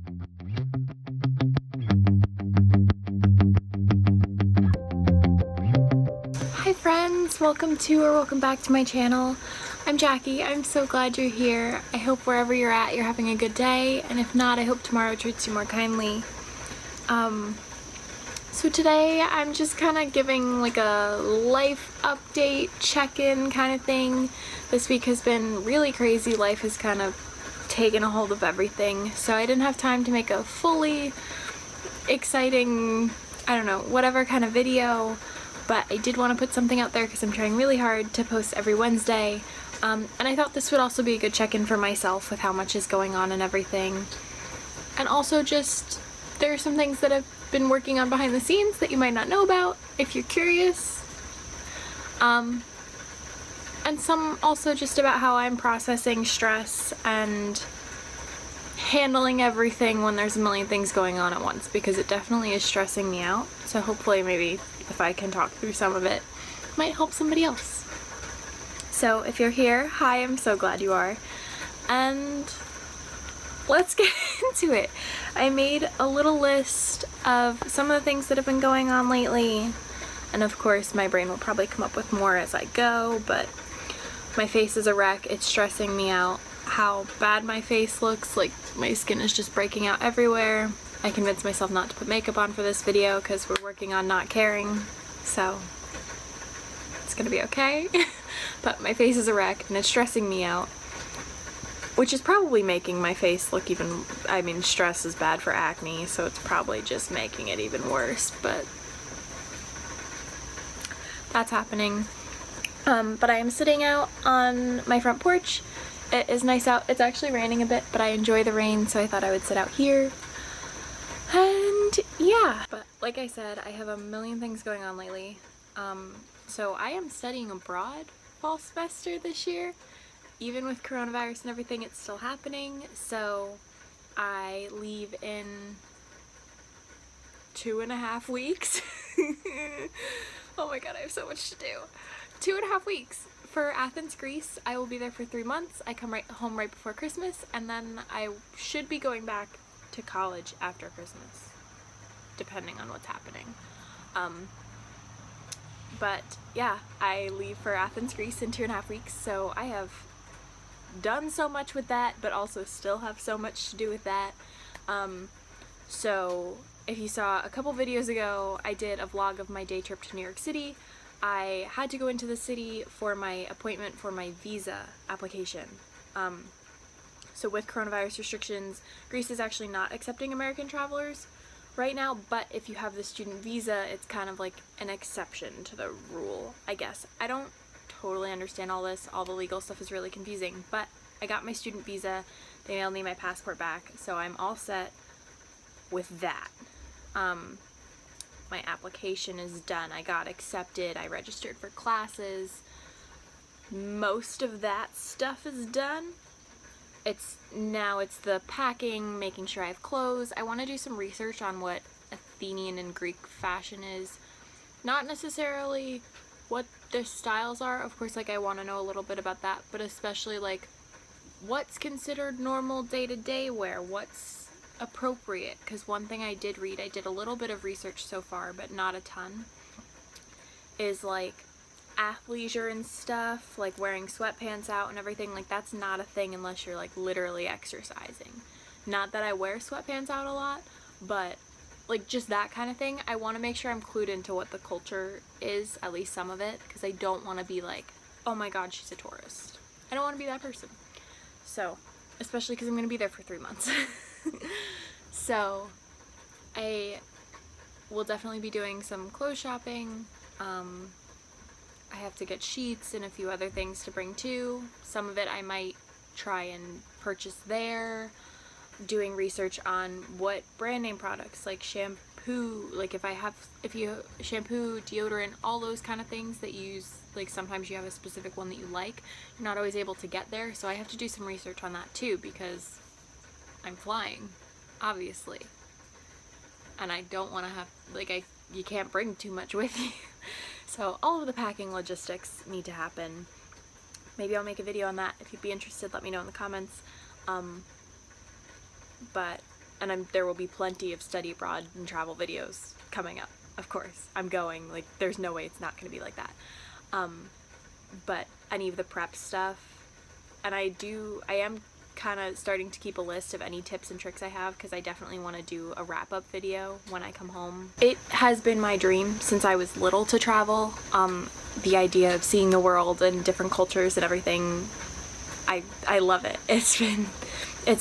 Hi friends, welcome back to my channel. I'm Jackie. I'm so glad you're here. I hope wherever you're at, you're having a good day, and if not, I hope tomorrow treats you more kindly. So today I'm just kind of giving like a life update, check-in kind of thing. This week has been really crazy. Life has kind of taken a hold of everything, so I didn't have time to make a fully exciting, I don't know, whatever kind of video, but I did want to put something out there because I'm trying really hard to post every Wednesday, and I thought this would also be a good check-in for myself with how much is going on and everything. And also just, there are some things that I've been working on behind the scenes that you might not know about if you're curious. And some also just about how I'm processing stress and handling everything when there's a million things going on at once, because it definitely is stressing me out. So hopefully maybe if I can talk through some of it, it might help somebody else. So if you're here, hi, I'm so glad you are. And let's get into it. I made a little list of some of the things that have been going on lately, and of course my brain will probably come up with more as I go, but my face is a wreck. It's stressing me out how bad my face looks. Like, my skin is just breaking out everywhere. I convinced myself not to put makeup on for this video because we're working on not caring, so it's gonna be okay. But my face is a wreck and it's stressing me out, which is probably making my face look even, I mean, stress is bad for acne, so it's probably just making it even worse, but that's happening. But I am sitting out on my front porch. It is nice out. It's actually raining a bit, but I enjoy the rain, so I thought I would sit out here. And yeah, but like I said, I have a million things going on lately. So I am studying abroad fall semester this year. Even with coronavirus and everything, it's still happening. So I leave in 2.5 weeks. Oh my god, I have so much to do. 2.5 weeks for Athens, Greece. I will be there for 3 months. I come home right before Christmas, and then I should be going back to college after Christmas, depending on what's happening. But yeah, I leave for Athens, Greece in 2.5 weeks, so I have done so much with that, but also still have so much to do with that. So if you saw a couple videos ago, I did a vlog of my day trip to New York City. I had to go into the city for my appointment for my visa application. So with coronavirus restrictions, Greece is actually not accepting American travelers right now, but if you have the student visa, it's kind of like an exception to the rule, I guess. I don't totally understand all this. All the legal stuff is really confusing, but I got my student visa. They mailed me my passport back, so I'm all set with that. My application is done. I got accepted. I registered for classes. Most of that stuff is done. Now it's the packing, making sure I have clothes. I want to do some research on what Athenian and Greek fashion is. Not necessarily what their styles are. Of course, like, I want to know a little bit about that, but especially like what's considered normal day-to-day wear, what's appropriate, because one thing I did read, I did a little bit of research so far, but not a ton, is like athleisure and stuff, like wearing sweatpants out and everything, like that's not a thing unless you're like literally exercising. Not that I wear sweatpants out a lot, but like just that kind of thing. I want to make sure I'm clued into what the culture is, at least some of it, because I don't want to be like, oh my god, she's a tourist. I don't want to be that person. So, especially because I'm going to be there for 3 months. So I will definitely be doing some clothes shopping. I have to get sheets and a few other things to bring too. Some of it I might try and purchase there. Doing research on what brand name products, like shampoo, like if you shampoo, deodorant, all those kind of things that you use, like sometimes you have a specific one that you like, you're not always able to get there, so I have to do some research on that too, because I'm flying, obviously, and I don't want to have, like, you can't bring too much with you. So all of the packing logistics need to happen. Maybe I'll make a video on that. If you'd be interested, let me know in the comments. But and there will be plenty of study abroad and travel videos coming up. Of course, I'm going, like, there's no way it's not going to be like that. But any of the prep stuff, and I am kind of starting to keep a list of any tips and tricks I have, because I definitely want to do a wrap-up video when I come home. It has been my dream since I was little to travel. The idea of seeing the world and different cultures and everything, I love it. It's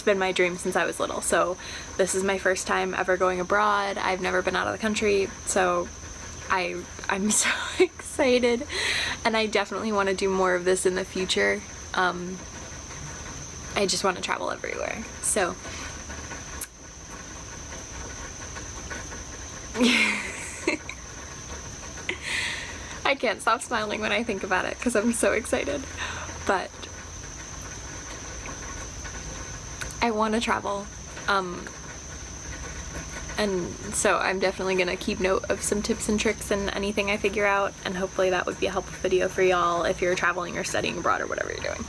been my dream since I was little. So this is my first time ever going abroad. I've never been out of the country, so I'm so excited, and I definitely want to do more of this in the future. I just want to travel everywhere. So I can't stop smiling when I think about it because I'm so excited. But I want to travel. And so I'm definitely going to keep note of some tips and tricks and anything I figure out, and hopefully that would be a helpful video for y'all if you're traveling or studying abroad or whatever you're doing.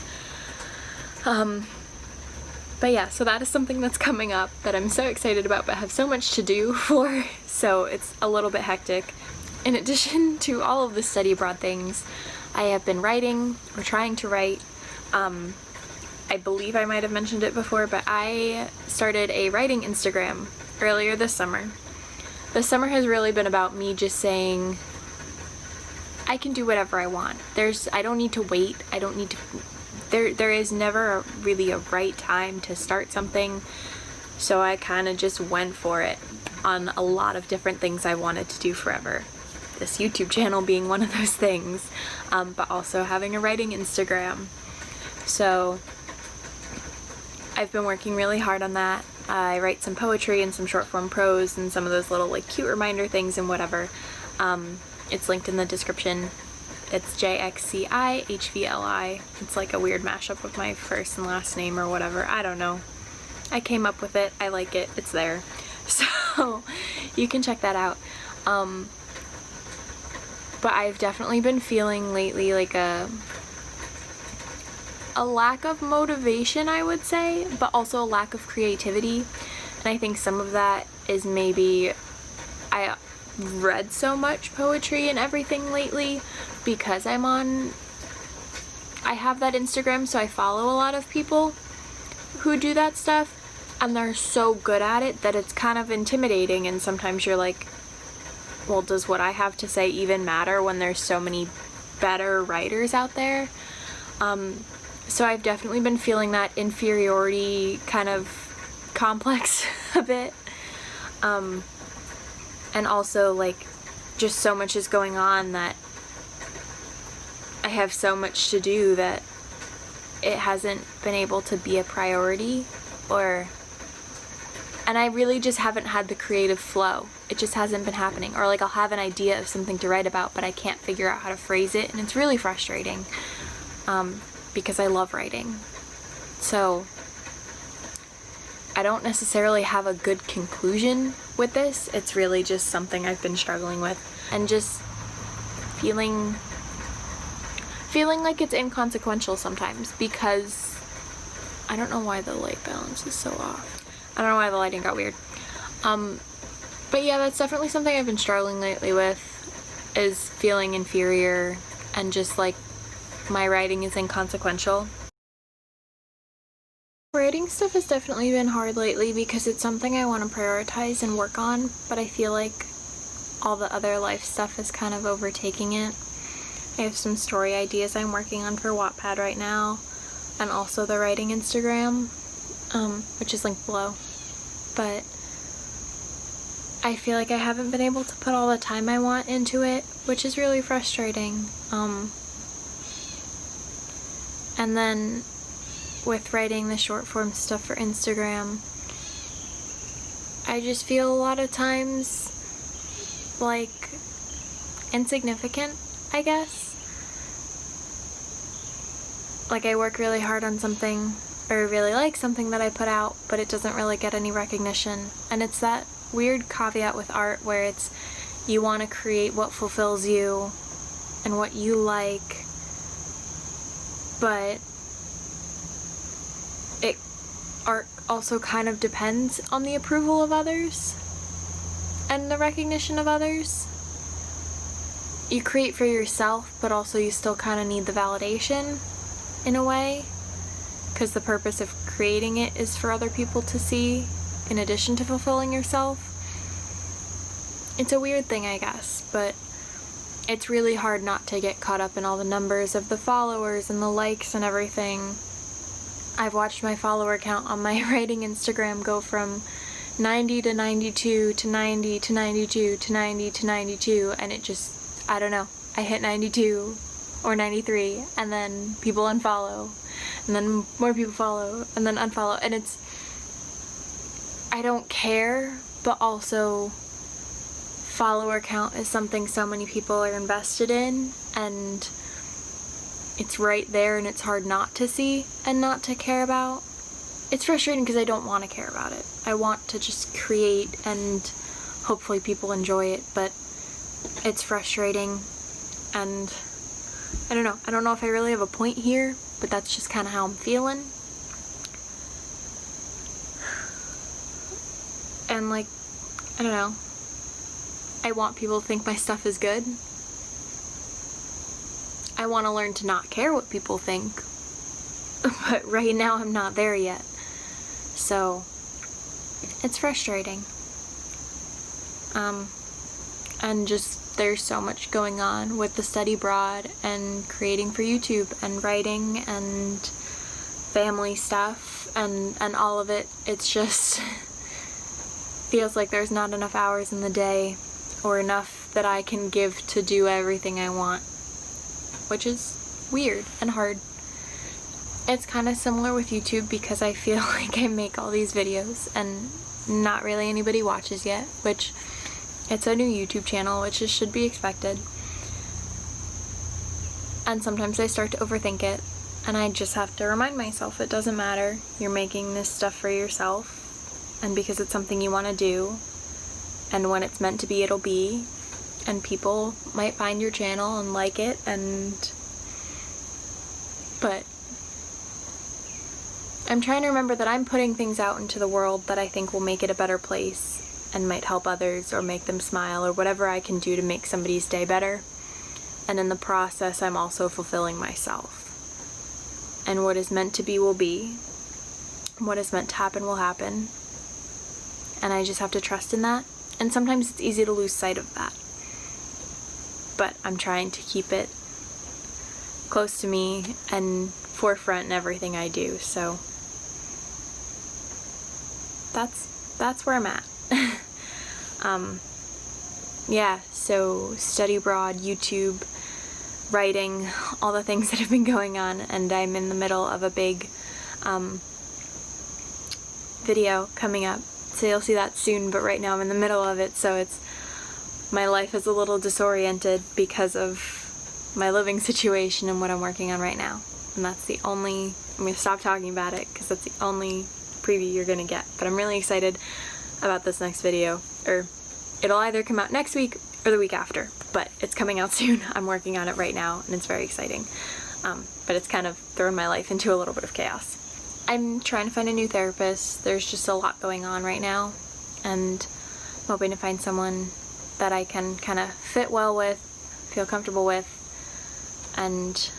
But yeah, so that is something that's coming up that I'm so excited about but have so much to do for, so it's a little bit hectic. In addition to all of the study abroad things, I have been writing, or trying to write. I believe I might have mentioned it before, but I started a writing Instagram earlier this summer. This summer has really been about me just saying I can do whatever I want. I don't need to wait. I don't need to, there is never really a right time to start something. So I kind of just went for it on a lot of different things I wanted to do forever. This YouTube channel being one of those things, but also having a writing Instagram. So I've been working really hard on that. I write some poetry and some short form prose and some of those little like cute reminder things and whatever. It's linked in the description. It's jacki, healy. It's like a weird mashup of my first and last name or whatever. I don't know. I came up with it. I like it. It's there. So you can check that out. But I've definitely been feeling lately like a lack of motivation, I would say, but also a lack of creativity. And I think some of that is maybe I read so much poetry and everything lately because I have that Instagram, so I follow a lot of people who do that stuff, and they're so good at it that it's kind of intimidating, and sometimes you're like, well, does what I have to say even matter when there's so many better writers out there? So I've definitely been feeling that inferiority kind of complex a bit. And also, like, just so much is going on that I have so much to do that it hasn't been able to be a priority, and I really just haven't had the creative flow. It just hasn't been happening. Or like I'll have an idea of something to write about, but I can't figure out how to phrase it, and it's really frustrating. Because I love writing. So I don't necessarily have a good conclusion with this. It's really just something I've been struggling with, and just feeling like it's inconsequential sometimes, because I don't know why the light balance is so off. I don't know why the lighting got weird. But yeah, that's definitely something I've been struggling lately with, is feeling inferior and just like my writing is inconsequential. Writing stuff has definitely been hard lately because it's something I want to prioritize and work on, but I feel like all the other life stuff is kind of overtaking it. I have some story ideas I'm working on for Wattpad right now, and also the writing Instagram, which is linked below. But I feel like I haven't been able to put all the time I want into it, which is really frustrating. And then with writing the short form stuff for Instagram, I just feel a lot of times like insignificant, I guess. Like I work really hard on something, or really like something that I put out, but it doesn't really get any recognition. And it's that weird caveat with art where it's, you want to create what fulfills you and what you like, but it art also kind of depends on the approval of others and the recognition of others. You create for yourself, but also you still kind of need the validation in a way, because the purpose of creating it is for other people to see in addition to fulfilling yourself. It's a weird thing, I guess, but it's really hard not to get caught up in all the numbers of the followers and the likes and everything. I've watched my follower count on my writing Instagram go from 90 to 92 to 90 to 92 to 90 to 92, and it just, I don't know, I hit 92 or 93, and then people unfollow, and then more people follow, and then unfollow, and it's, I don't care, but also follower count is something so many people are invested in, and it's right there, and it's hard not to see and not to care about. It's frustrating because I don't want to care about it. I want to just create and hopefully people enjoy it, but it's frustrating, and I don't know. I don't know if I really have a point here, but that's just kind of how I'm feeling. And like, I don't know. I want people to think my stuff is good. I want to learn to not care what people think, but right now I'm not there yet. So it's frustrating. And just there's so much going on with the study abroad and creating for YouTube and writing and family stuff and all of it. It's just feels like there's not enough hours in the day or enough that I can give to do everything I want, which is weird and hard. It's kind of similar with YouTube because I feel like I make all these videos and not really anybody watches yet, which it's a new YouTube channel, which should be expected. And sometimes I start to overthink it, and I just have to remind myself it doesn't matter. You're making this stuff for yourself, and because it's something you want to do, and when it's meant to be, it'll be, and people might find your channel and like it, but I'm trying to remember that I'm putting things out into the world that I think will make it a better place and might help others or make them smile or whatever I can do to make somebody's day better. And in the process, I'm also fulfilling myself. And what is meant to be will be. What is meant to happen will happen. And I just have to trust in that. And sometimes it's easy to lose sight of that. But I'm trying to keep it close to me and forefront in everything I do. So that's where I'm at. Yeah, so study abroad, YouTube, writing, all the things that have been going on, and I'm in the middle of a big video coming up, so you'll see that soon, but right now I'm in the middle of it, so my life is a little disoriented because of my living situation and what I'm working on right now, and that's the only, I'm going to stop talking about it because that's the only preview you're going to get, but I'm really excited about this next video, or it'll either come out next week or the week after, but it's coming out soon. I'm working on it right now, and it's very exciting, but it's kind of thrown my life into a little bit of chaos. I'm trying to find a new therapist. There's just a lot going on right now, and I'm hoping to find someone that I can kind of fit well with, feel comfortable with, and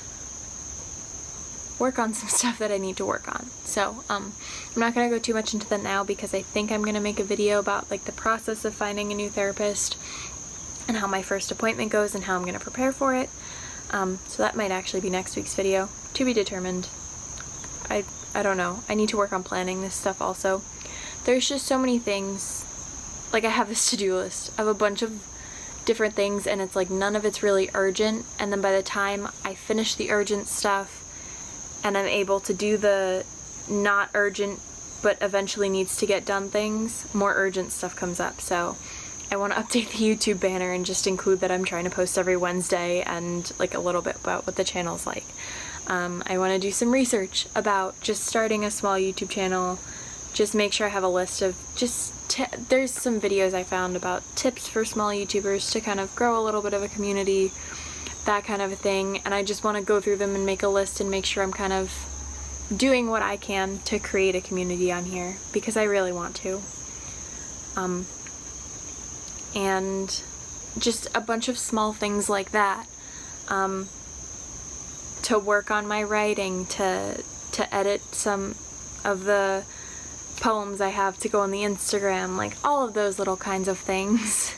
work on some stuff that I need to work on. So I'm not going to go too much into that now because I think I'm going to make a video about like the process of finding a new therapist and how my first appointment goes and how I'm going to prepare for it. So that might actually be next week's video, to be determined. I don't know. I need to work on planning this stuff also. There's just so many things. Like I have this to-do list of a bunch of different things, and it's like none of it's really urgent, and then by the time I finish the urgent stuff and I'm able to do the not urgent but eventually needs to get done things, more urgent stuff comes up. So I want to update the YouTube banner and just include that I'm trying to post every Wednesday and like a little bit about what the channel's like. I want to do some research about just starting a small YouTube channel, just make sure I have a list of there's some videos I found about tips for small YouTubers to kind of grow a little bit of a community, that kind of a thing, and I just want to go through them and make a list and make sure I'm kind of doing what I can to create a community on here, because I really want to. And just a bunch of small things like that. To work on my writing, to edit some of the poems I have to go on the Instagram, like all of those little kinds of things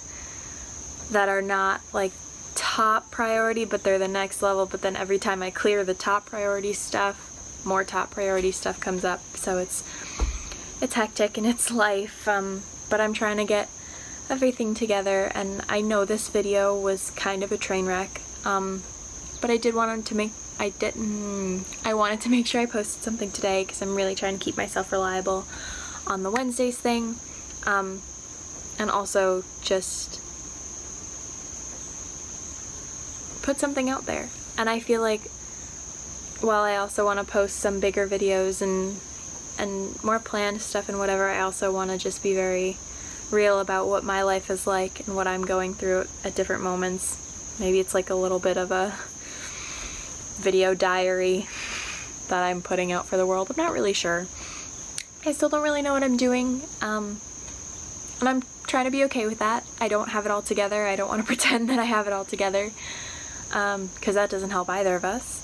that are not like top priority, but they're the next level. But then every time I clear the top priority stuff, more top priority stuff comes up. So it's hectic and it's life, but I'm trying to get everything together. And I know this video was kind of a train wreck, but I wanted to make sure I posted something today, because I'm really trying to keep myself reliable on the Wednesdays thing, and also just put something out there. And I feel like while I also want to post some bigger videos and more planned stuff and whatever, I also want to just be very real about what my life is like and what I'm going through at different moments. Maybe it's like a little bit of a video diary that I'm putting out for the world. I'm not really sure. I still don't really know what I'm doing, and I'm trying to be okay with that. I don't have it all together. I don't want to pretend that I have it all together, because that doesn't help either of us.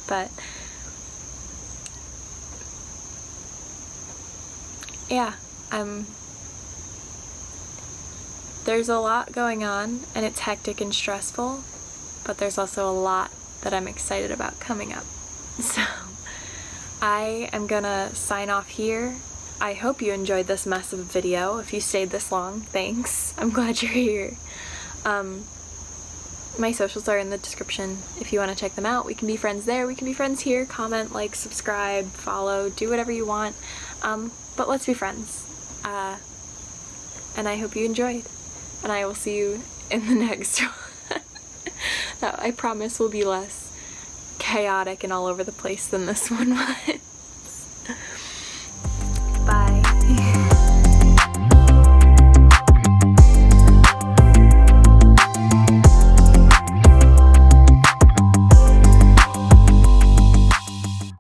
But yeah, there's a lot going on, and it's hectic and stressful, but there's also a lot that I'm excited about coming up. So I am gonna sign off here. I hope you enjoyed this massive video. If you stayed this long, thanks. I'm glad you're here. My socials are in the description if you want to check them out. We can be friends there, we can be friends here. Comment, like, subscribe, follow, do whatever you want. But let's be friends. And I hope you enjoyed. And I will see you in the next one. That I promise will be less chaotic and all over the place than this one was.